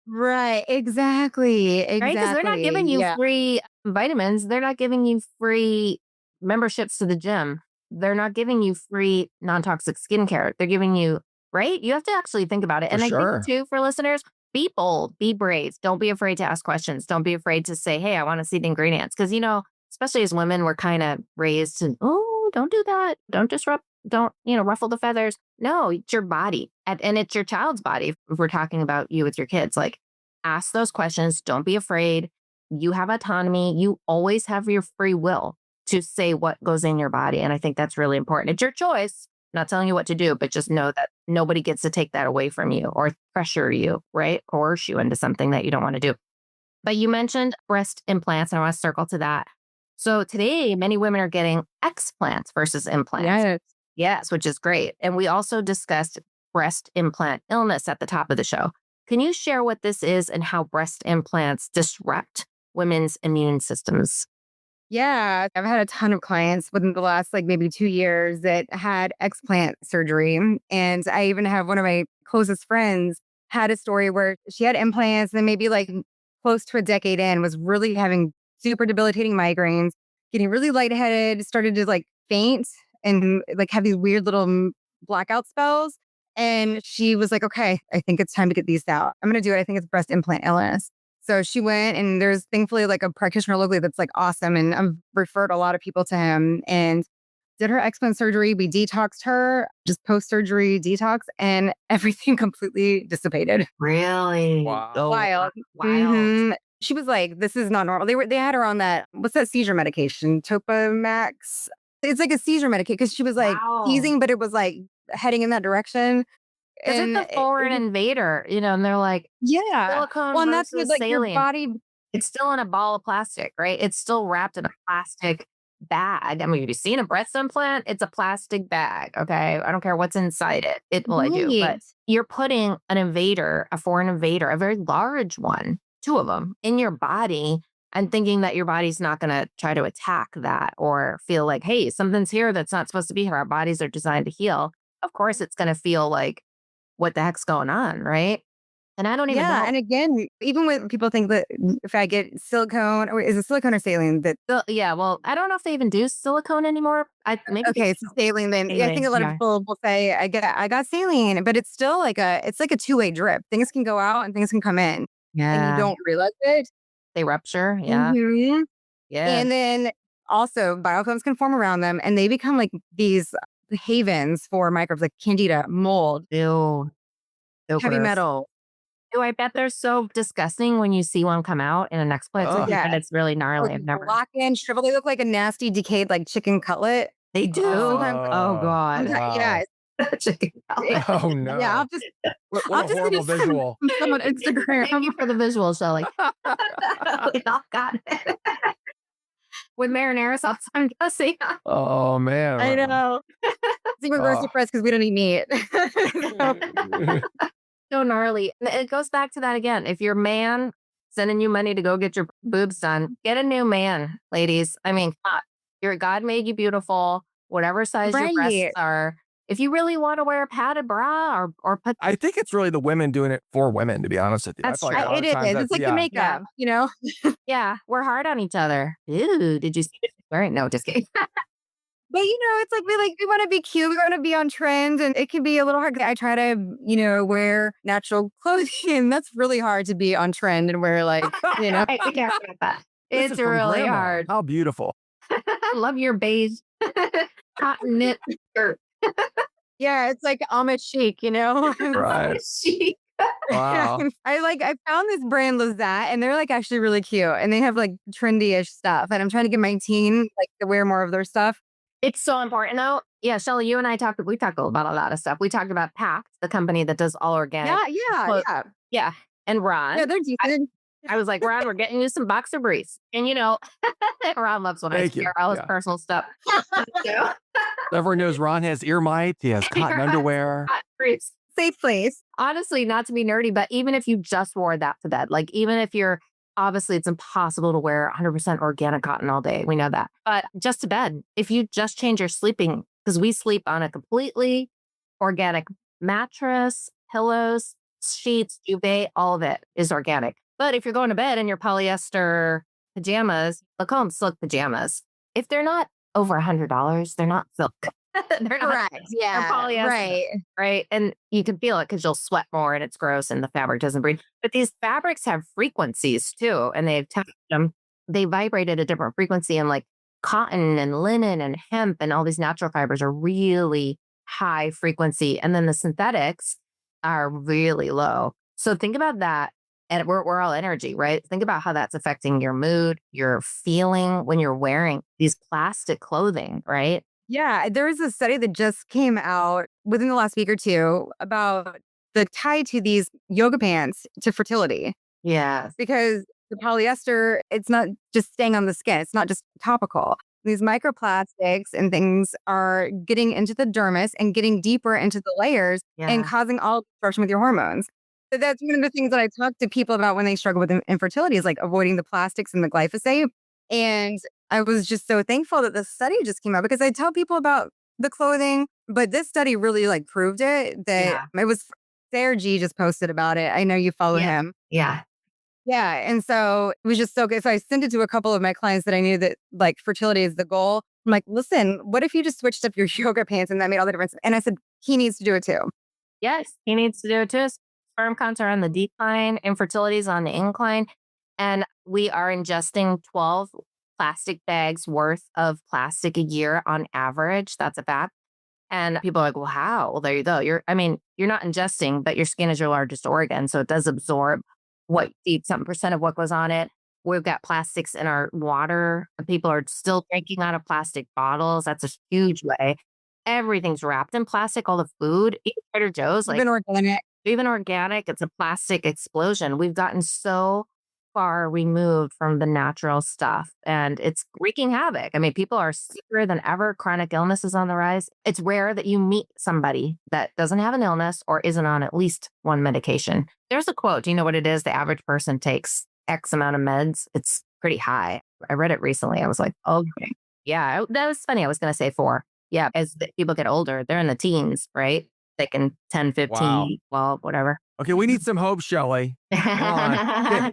Right. Exactly. Right? Because they're not giving you Yeah. free vitamins. They're not giving you free memberships to the gym. They're not giving you free non-toxic skincare. They're giving you, right? You have to actually think about it. For And I sure. think too, for listeners, be bold, be brave. Don't be afraid to ask questions. Don't be afraid to say, hey, I want to see the ingredients. Because, especially as women, we're kind of raised to, oh, don't do that. Don't disrupt, don't, ruffle the feathers. No, it's your body. And it's your child's body. If we're talking about you with your kids, like ask those questions. Don't be afraid. You have autonomy. You always have your free will to say what goes in your body. And I think that's really important. It's your choice. I'm not telling you what to do, but just know that nobody gets to take that away from you or pressure you, right? Coerce you into something that you don't want to do. But you mentioned breast implants, and I want to circle to that. So today, many women are getting explants versus implants. Yes. Yes, which is great. And we also discussed breast implant illness at the top of the show. Can you share what this is and how breast implants disrupt women's immune systems? Yeah. I've had a ton of clients within the last maybe 2 years that had explant surgery. And I even have one of my closest friends had a story where she had implants and maybe close to a decade in was really having super debilitating migraines, getting really lightheaded, started to faint and have these weird little blackout spells. And she was like, okay, I think it's time to get these out. I'm going to do it. I think it's breast implant illness. So she went and there's thankfully a practitioner locally that's awesome. And I've referred a lot of people to him and did her explant surgery. We detoxed her, just post-surgery detox, and everything completely dissipated. Really? Wow. Oh, Wild. wild. Mhm. She was like, this is not normal. They had her on that, what's that seizure medication? Topamax. It's a seizure medication because she was Wow. seizing, but it was heading in that direction. Because And it's a foreign invader, and they're like, yeah. silicone Well, and that's versus with your saline. body. It's still in a ball of plastic, right? It's still wrapped in a plastic bag. I mean, have you seen a breast implant? It's a plastic bag, okay? I don't care what's inside it. Well, I do, but Right. you're putting an invader, a foreign invader, a very large one, two of them, in your body and thinking that your body's not going to try to attack that or feel like, hey, something's here that's not supposed to be here. Our bodies are designed to heal. Of course, it's going to feel like, what the heck's going on, right? And I don't even know. And again, even when people think that if I get silicone, or is it silicone or saline? That Yeah, well, I don't know if they even do silicone anymore. Maybe okay, it's saline. Then I think a lot of people will say I got saline, but it's still it's like a two-way drip. Things can go out and things can come in, and Yeah, you don't realize it. they rupture. Yeah, Mhm. yeah. And then also biofilms can form around them, and they become these havens for microbes like candida, mold, Ew. So heavy gross. metal. Ew, I bet they're so disgusting when you see one come out in an explant. Ugh. Yeah, it's really gnarly. I've never. Black and shrivel. They look like a nasty, decayed chicken cutlet. They do. Sometimes, Oh God. yeah, Chicken cutlet. Oh no. yeah. What I'll a just horrible send visual. some on Instagram. Thank you for the visual, Shelley. We all got it. With marinara sauce, I'm guessing. Oh man. I know. It's even roasted press because we don't eat meat. So, So gnarly. And it goes back to that again. If your man sending you money to go get your boobs done, get a new man, ladies. I mean, come on. God made you beautiful, whatever size your breasts Right. are. If you really want to wear a padded bra or put, I think it's really the women doing it for women, to be honest with you. That's I feel like a true. lot It of is. times It's that's- like the yeah. makeup, yeah, we're hard on each other. Ew, did you see this? Right? No, just kidding. But it's we want to be cute. We want to be on trend, and it can be a little hard. I try to wear natural clothing, and that's really hard to be on trend and wear Right, we can't forget that. This is It's from really grandma. hard. How beautiful. I love your beige cotton knit shirt. Yeah, it's like Amish chic, Right. Chic. Wow. I found this brand Lizette and they're like actually really cute and they have like trendy-ish stuff. And I'm trying to get my teen like to wear more of their stuff. It's so important though. Yeah, Shelley, you and we talked about a lot of stuff. We talked about Pact, the company that does all organic. Yeah. Yeah. And Ron. Yeah, they're decent. I was like, Ron, we're getting you some boxer briefs. And Ron loves when Thank I you. share all his Yeah. personal stuff. Everyone knows Ron has ear mites. He has cotton underwear. Briefs. Safe place. Honestly, not to be nerdy, but even if you just wore that to bed, like even if you're obviously it's impossible to wear 100% organic cotton all day. We know that. But just to bed, if you just change your sleeping, because we sleep on a completely organic mattress, pillows, sheets, duvet, all of it is organic. But if you're going to bed in your polyester pajamas, they'll call them silk pajamas. If they're not over $100, they're not silk. They're not. Correct. Yeah. They're polyester. Right. Right. And you can feel it because you'll sweat more and it's gross and the fabric doesn't breathe. But these fabrics have frequencies too. And they've tested them. They vibrate at a different frequency. And like cotton and linen and hemp and all these natural fibers are really high frequency. And then the synthetics are really low. So think about that. And we're all energy, right? Think about how that's affecting your mood, your feeling when you're wearing these plastic clothing, right? Yeah, there was a study that just came out within the last week or two about the tie to these yoga pants to fertility Yes. because the polyester, it's not just staying on the skin. It's not just topical. These microplastics and things are getting into the dermis and getting deeper into the layers and Yeah. causing all disruption with your hormones. So that's one of the things that I talk to people about when they struggle with infertility is like avoiding the plastics and the glyphosate. And I was just so thankful that the study just came out because I tell people about the clothing, but this study really like proved it that it was Sarah G just posted about it. I know you follow him. Yeah. Yeah. And so it was just so good. So I sent it to a couple of my clients that I knew that like fertility is the goal. I'm like, listen, what if you just switched up your yoga pants and that made all the difference? And I said, he needs to do it too. Yes, he needs to do it too. Sperm counts are on the decline, infertility is on the incline, and we are ingesting 12 plastic bags worth of plastic a year on average. That's a fact. And people are like, well, how? Well, there you go. You're not ingesting, but your skin is your largest organ. So it does absorb what 80% of what goes on it. We've got plastics in our water. People are still drinking out of plastic bottles. That's a huge way. Everything's wrapped in plastic. All the food, even Trader Joe's, like even organic, it's a plastic explosion. We've gotten so far removed from the natural stuff and it's wreaking havoc. I mean, people are sicker than ever. Chronic illness is on the rise. It's rare that you meet somebody that doesn't have an illness or isn't on at least one medication. There's a quote. Do you know what it is? The average person takes X amount of meds. It's pretty high. I read it recently. I was like, okay. Yeah, that was funny. I was going to say 4. Yeah, as people get older, they're in the teens, right? They can 10, 15, Wow. 12, whatever. Okay, we need some hope, Shelley. Can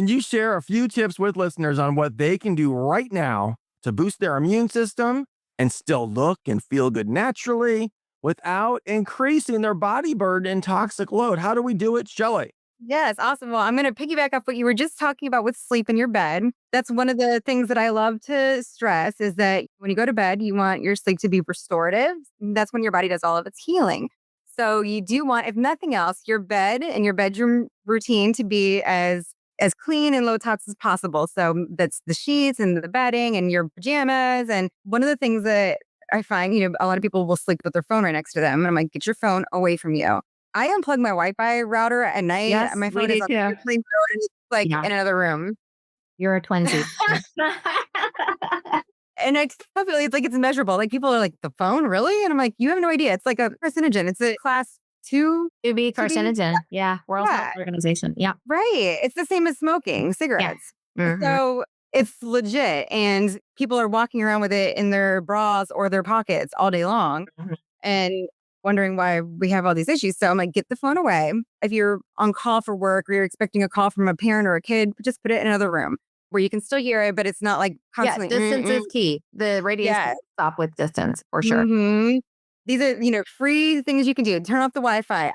you share a few tips with listeners on what they can do right now to boost their immune system and still look and feel good naturally without increasing their body burden and toxic load? How do we do it, Shelley? Yes, awesome. Well, I'm going to piggyback off what you were just talking about with sleep in your bed. That's one of the things that I love to stress is that when you go to bed, you want your sleep to be restorative. That's when your body does all of its healing. So you do want, if nothing else, your bed and your bedroom routine to be as clean and low tox as possible. So that's the sheets and the bedding and your pajamas. And one of the things that I find, a lot of people will sleep with their phone right next to them. And I'm like, get your phone away from you. I unplug my Wi-Fi router at night. Yes, my phone we is do on too. airplane mode and it's like in another room. You're a twinsie. And it's like it's measurable. Like people are like, the phone, really? And I'm like, you have no idea. It's like a carcinogen. It's a class 2. It'd be carcinogen. Yeah. World Health Organization. Yeah. Right. It's the same as smoking cigarettes. Mhm. So it's legit. And people are walking around with it in their bras or their pockets all day long and wondering why we have all these issues. So I'm like, get the phone away. If you're on call for work or you're expecting a call from a parent or a kid, just put it in another room where you can still hear it, but it's not like constantly. Distance is key. The radiation stop with distance for sure. These are, free things you can do. Turn off the Wi-Fi.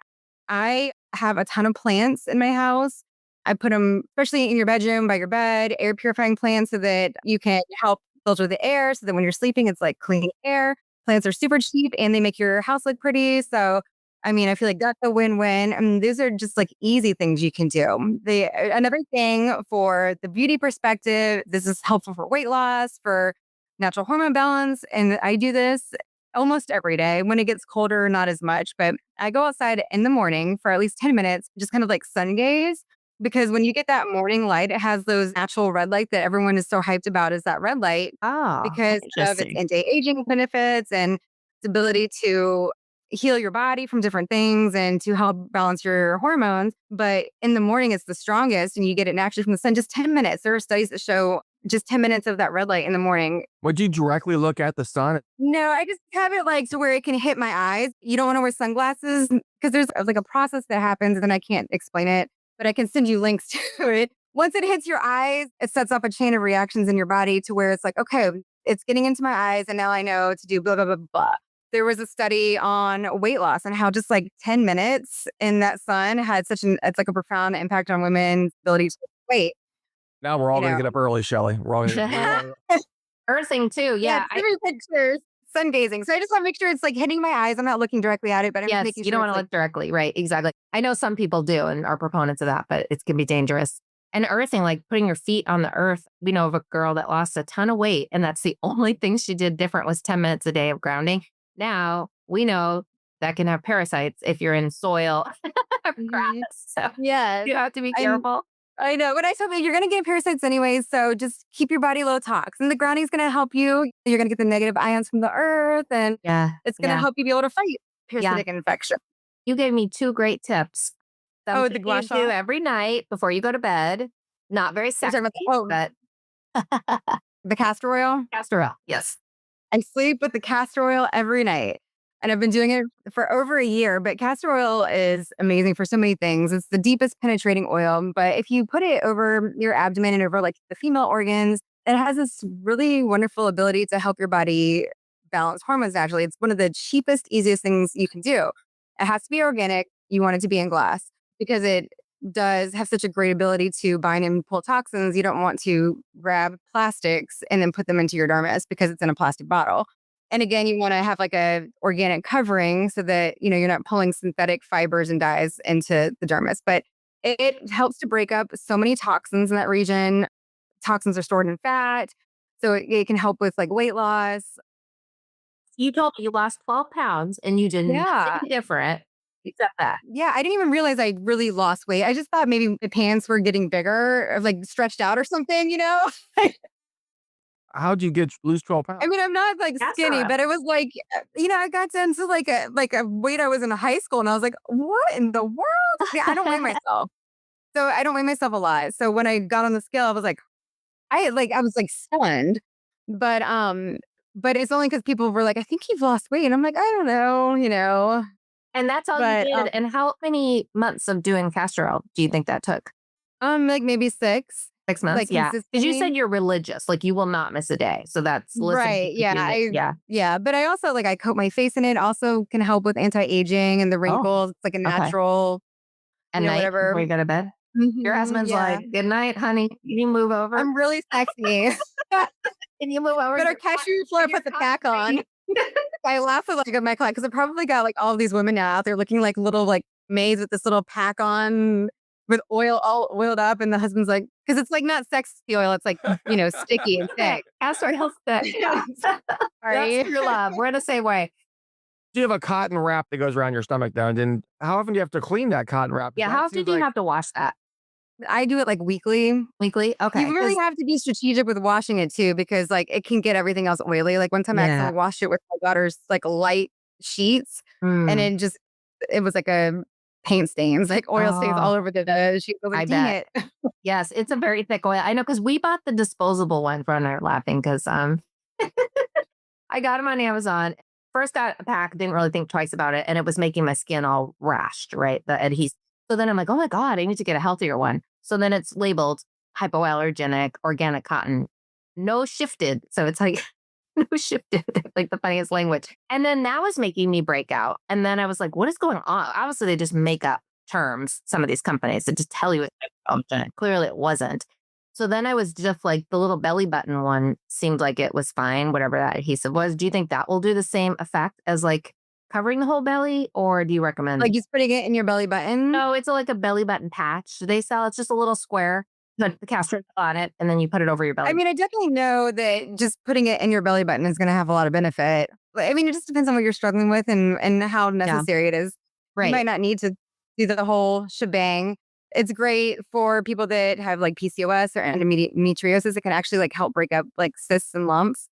I have a ton of plants in my house. I put them, especially in your bedroom, by your bed, air purifying plants so that you can help filter the air so that when you're sleeping, it's like clean air. Plants are super cheap and they make your house look pretty. So I mean, I feel like that's a win-win. I mean, these are just like easy things you can do. Another thing for the beauty perspective, this is helpful for weight loss, for natural hormone balance. And I do this almost every day. When it gets colder, not as much, but I go outside in the morning for at least 10 minutes, just kind of like sun gaze. Because when you get that morning light, it has those natural red light that everyone is so hyped about is that red light Oh, because of its interesting. anti-aging benefits and its ability to heal your body from different things and to help balance your hormones. But in the morning, it's the strongest and you get it naturally from the sun. Just 10 minutes. There are studies that show just 10 minutes of that red light in the morning. Would you directly look at the sun? No, I just have it like to where it can hit my eyes. You don't want to wear sunglasses because there's like a process that happens and I can't explain it, but I can send you links to it. Once it hits your eyes, it sets off a chain of reactions in your body to where it's like, okay, it's getting into my eyes and now I know to do blah, blah, blah, blah. There was a study on weight loss and how just like 10 minutes in that sun had it's like a profound impact on women's ability to lose weight. Now we're all You going to know. get up early, Shelley. We're all gonna, Earthing too. Yeah. Send me pictures. Sun gazing. So I just want to make sure it's like hitting my eyes. I'm not looking directly at it, but I'm just Yes, making you sure don't want to look directly. Right. Exactly. I know some people do and are proponents of that, but it can be dangerous. And earthing, like putting your feet on the earth. We know of a girl that lost a ton of weight, and that's the only thing she did different was 10 minutes a day of grounding. Now we know that can have parasites if you're in soil or grass. So Yes. you have to be careful. I know. But I told you, you're going to get parasites anyways. So just keep your body low tox. And the grounding is going to help you. You're going to get the negative ions from the earth. And it's going to help you be able to fight parasitic infection. You gave me 2 great tips. The Something gua you sha? do every night before you go to bed. Not very sexy, but The castor oil. castor oil. Yes. I sleep with the castor oil every night. And I've been doing it for over a year, but castor oil is amazing for so many things. It's the deepest penetrating oil, but if you put it over your abdomen and over like the female organs, it has this really wonderful ability to help your body balance hormones naturally. It's one of the cheapest, easiest things you can do. It has to be organic. You want it to be in glass because it does have such a great ability to bind and pull toxins. You don't want to grab plastics and then put them into your dermis because it's in a plastic bottle. And again, you want to have like a organic covering so that, you're not pulling synthetic fibers and dyes into the dermis. But it helps to break up so many toxins in that region. Toxins are stored in fat. So it can help with like weight loss. You told me you lost 12 pounds and you did nothing different except that. Yeah, I didn't even realize I really lost weight. I just thought maybe the pants were getting bigger, or like stretched out or something, how'd you lose 12 pounds? I mean, I'm not like skinny, but it was like, I got down to like a weight I was in high school, and I was like, what in the world? Yeah, I don't weigh myself, so I don't weigh myself a lot. So when I got on the scale, I was like, I was like stunned, but it's only because people were like, I think you've lost weight, and I'm like, I don't know. And that's all you did. And how many months of doing castor oil do you think that took? Like maybe 6. 6 months, like, yeah. Because you said you're religious, like you will not miss a day. So that's right. Yeah, yeah. But I also I coat my face in it. Also can help with anti-aging and the wrinkles. It's like a natural. And night whatever. before you go to bed. Your husband's like, "Good night, honey. Can you move over? I'm really sexy. Can you move over? Better catch your floor, put the pack on." I laugh at my client because I probably got like all of these women now out there looking like little like maids with this little pack on with oil all oiled up, and the husband's like, because it's like not sexy oil, it's like sticky and thick. Castor oil thick. That's true love. We're in the same way. Do you have a cotton wrap that goes around your stomach though? And then how often do you have to clean that cotton wrap? Yeah, how often do you have to wash that? I do it like weekly. Weekly? Okay. You really have to be strategic with washing it too, because like it can get everything else oily. Like one time I accidentally washed it with my daughter's like light sheets and it was like a paint stains, like oil stains all over the sheet. I was like, dang it. Yes, it's a very thick oil. I know because we bought the disposable one. Ron and I are laughing because I got them on Amazon. First got a pack, didn't really think twice about it, and it was making my skin all rashed, right? The adhesive. So then I'm like, oh my God, I need to get a healthier one. So then it's labeled hypoallergenic, organic cotton, no shifted. So it's like, no shifted, like the funniest language. And then that was making me break out. And then I was like, what is going on? Obviously, they just make up terms, some of these companies that just tell you it's hypoallergenic. Clearly it wasn't. So then I was just like, the little belly button one seemed like it was fine, whatever that adhesive was. Do you think that will do the same effect as like covering the whole belly, or do you recommend? Like just putting it in your belly button? No, it's like a belly button patch. They sell, it's just a little square, put the castor oil on it, and then you put it over your belly. I mean, I definitely know that just putting it in your belly button is going to have a lot of benefit. I mean, it just depends on what you're struggling with and how necessary it is. You might not need to do the whole shebang. It's great for people that have like PCOS or endometriosis. It can actually like help break up like cysts and lumps.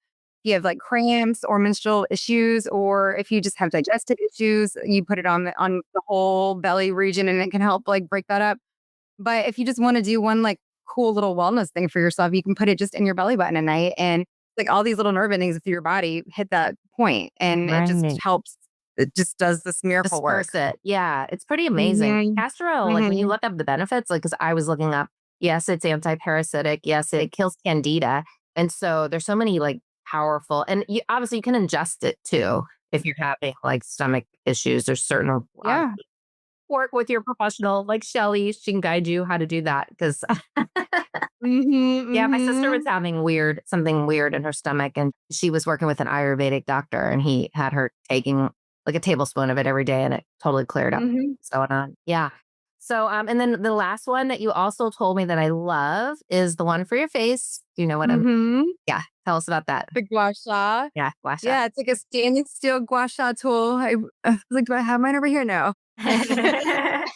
If you have like cramps or menstrual issues, or if you just have digestive issues, you put it on the whole belly region and it can help like break that up. But if you just want to do one like cool little wellness thing for yourself, you can put it just in your belly button at night, and like all these little nerve endings through your body hit that point, and it just helps. It just does this miracle work. Disperse it. Yeah, it's pretty amazing. Castor oil, like when you look up the benefits, like because I was looking up, yes, it's anti-parasitic. Yes, it kills candida. And so there's so many like powerful, and you obviously you can ingest it too if you're having like stomach issues or certain work with your professional like Shelley. She can guide you how to do that because yeah, my sister was having something weird in her stomach, and she was working with an Ayurvedic doctor, and he had her taking like a tablespoon of it every day, and it totally cleared up what's going on. Yeah. So, and then the last one that you also told me that I love is the one for your face. Do you know what yeah. Tell us about that. The gua sha. Yeah. Gua sha. Yeah. It's like a stainless steel gua sha tool. I was like, do I have mine over here? No. I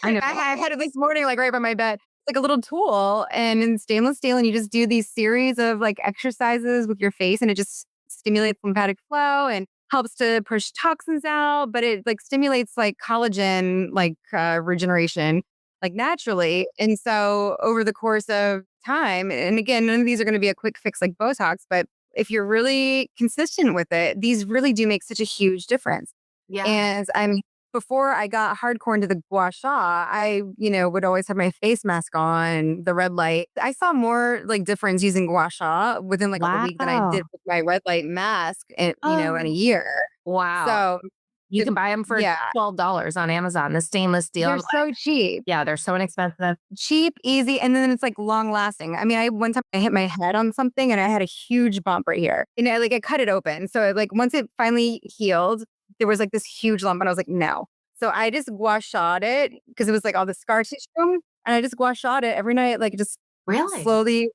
know. I had it this morning, like right by my bed. It's like a little tool and in stainless steel. And you just do these series of like exercises with your face, and it just stimulates lymphatic flow and helps to push toxins out, but it like stimulates like collagen, like regeneration, like naturally. And so over the course of time, and again, none of these are going to be a quick fix like Botox, but if you're really consistent with it, these really do make such a huge difference. Yeah. And I mean, before I got hardcore into the gua sha, I, would always have my face mask on, the red light. I saw more like difference using gua sha within like a week than I did with my red light mask, in a year. Wow. So you can buy them for $12 on Amazon, the stainless steel. They're so cheap. Yeah, they're so inexpensive. Cheap, easy, and then it's like long lasting. I mean, one time I hit my head on something and I had a huge bump right here. And I cut it open. So like once it finally healed, there was like this huge lump, and I was like, no. So I just gua sha'd it because it was like all the scar tissue, and I just gua sha'd it every night, like just slowly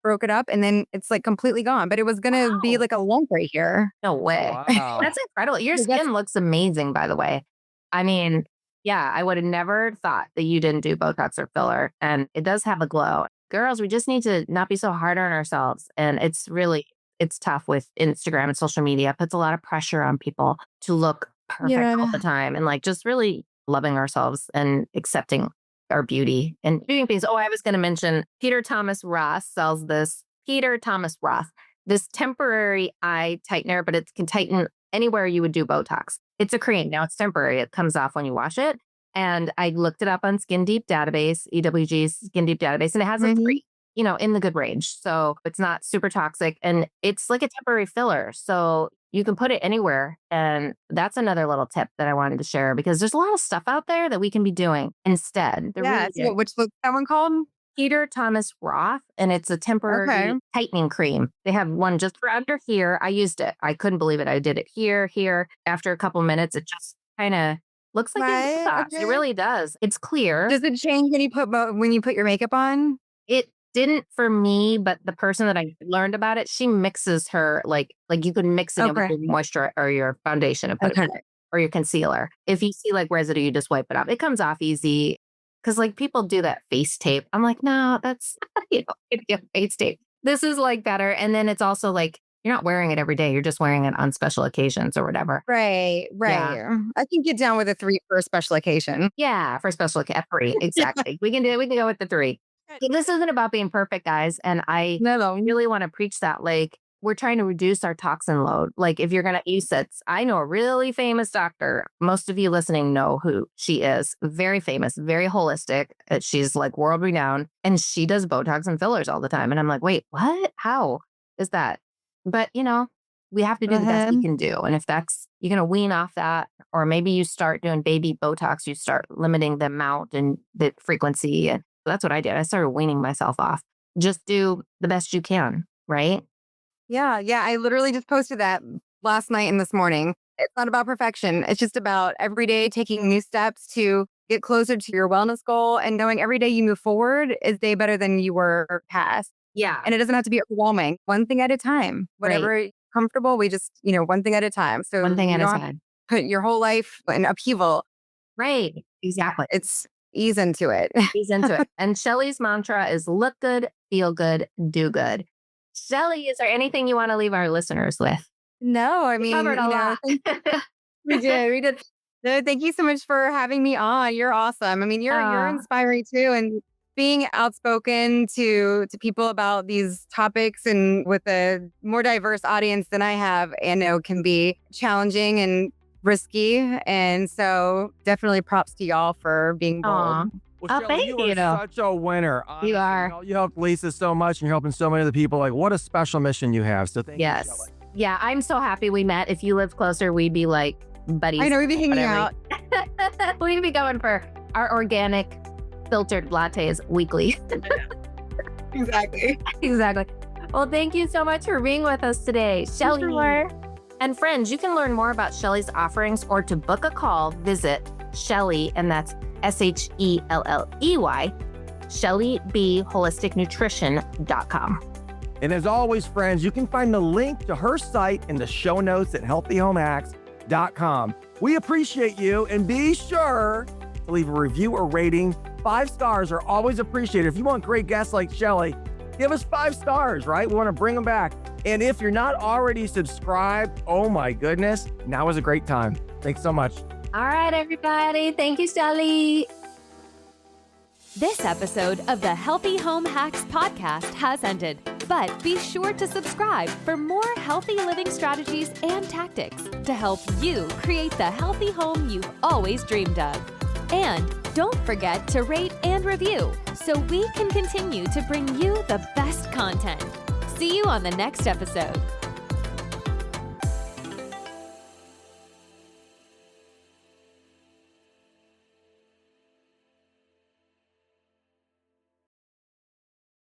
broke it up, and then it's like completely gone. But it was gonna be like a lump right here. No way. Wow. That's incredible. Your skin looks amazing, by the way. I mean, yeah, I would have never thought that you didn't do Botox or filler, and it does have a glow. Girls, we just need to not be so hard on ourselves, and it's tough with Instagram and social media. It puts a lot of pressure on people to look perfect all the time, and like just really loving ourselves and accepting our beauty and doing things. Oh, I was going to mention Peter Thomas Roth sells this. Peter Thomas Roth, this temporary eye tightener, but it can tighten anywhere you would do Botox. It's a cream. Now it's temporary. It comes off when you wash it. And I looked it up on Skin Deep database, EWG's Skin Deep database, and it has a 3, in the good range. So it's not super toxic, and it's like a temporary filler. So you can put it anywhere. And that's another little tip that I wanted to share, because there's a lot of stuff out there that we can be doing instead. Which was that one called? Peter Thomas Roth, and it's a temporary tightening cream. They have one just for under here. I used it. I couldn't believe it. I did it here. After a couple minutes, it just kind of looks like a Botox. It really does. It's clear. Does it change when you put your makeup on? It didn't for me, but the person that I learned about it, she mixes her like you could mix it in with your moisture or your foundation and put it in it, or your concealer. If you see like residue, you just wipe it off. It comes off easy, because like people do that face tape. I'm like, no, that's face tape. This is like better, and then it's also like you're not wearing it every day. You're just wearing it on special occasions or whatever. Right. Yeah. I can get down with a 3 for a special occasion. Yeah, for a special occasion, 3 exactly. We can go with the 3. This isn't about being perfect, guys. And I really want to preach that. Like, we're trying to reduce our toxin load. Like, if you're going to use it, I know a really famous doctor. Most of you listening know who she is. Very famous, very holistic. She's like world renowned, and she does Botox and fillers all the time. And I'm like, wait, what? How is that? But, we have to do the best we can do. And if you're going to wean off that, or maybe you start doing baby Botox, you start limiting the amount and the frequency. And that's what I did. I started weaning myself off. Just do the best you can, right? Yeah. I literally just posted that last night and this morning. It's not about perfection. It's just about every day taking new steps to get closer to your wellness goal and knowing every day you move forward is day better than you were past. Yeah. And it doesn't have to be overwhelming. One thing at a time. Whatever comfortable, we just, one thing at a time. So One thing you at a don't have to time. put your whole life in upheaval. Right. Exactly. It's ease into it. Ease into it. And Shelley's mantra is look good, feel good, do good. Shelley, is there anything you want to leave our listeners with? No, I mean, Covered a lot. we did. No, thank you so much for having me on. You're awesome. I mean, you're inspiring too, and being outspoken to people about these topics and with a more diverse audience than I have, I know can be challenging and risky. And so definitely props to y'all for being bold. Well, Shelley, thank you are such a winner. Honestly, You are. You helped Lisa so much and you're helping so many other people. Like, what a special mission you have. So thank you, Yes. Shelley. Yeah, I'm so happy we met. If you lived closer, we'd be like buddies. I know, we'd be hanging out. We'd be going for our organic filtered lattes weekly. Exactly. Exactly. Well, thank you so much for being with us today, Shelley. Sure. And friends, you can learn more about Shelley's offerings or to book a call, visit Shelley, and that's SHELLEY, ShelleyBHolisticNutrition.com. And as always, friends, you can find the link to her site in the show notes at healthyhomehacks.com. We appreciate you, and be sure to leave a review or rating. 5 stars are always appreciated. If you want great guests like Shelley, give us 5 stars, right? We want to bring them back. And if you're not already subscribed, oh my goodness, now is a great time. Thanks so much. All right, everybody. Thank you, Shelley. This episode of the Healthy Home Hacks podcast has ended, but be sure to subscribe for more healthy living strategies and tactics to help you create the healthy home you've always dreamed of. And don't forget to rate and review so we can continue to bring you the best content. See you on the next episode.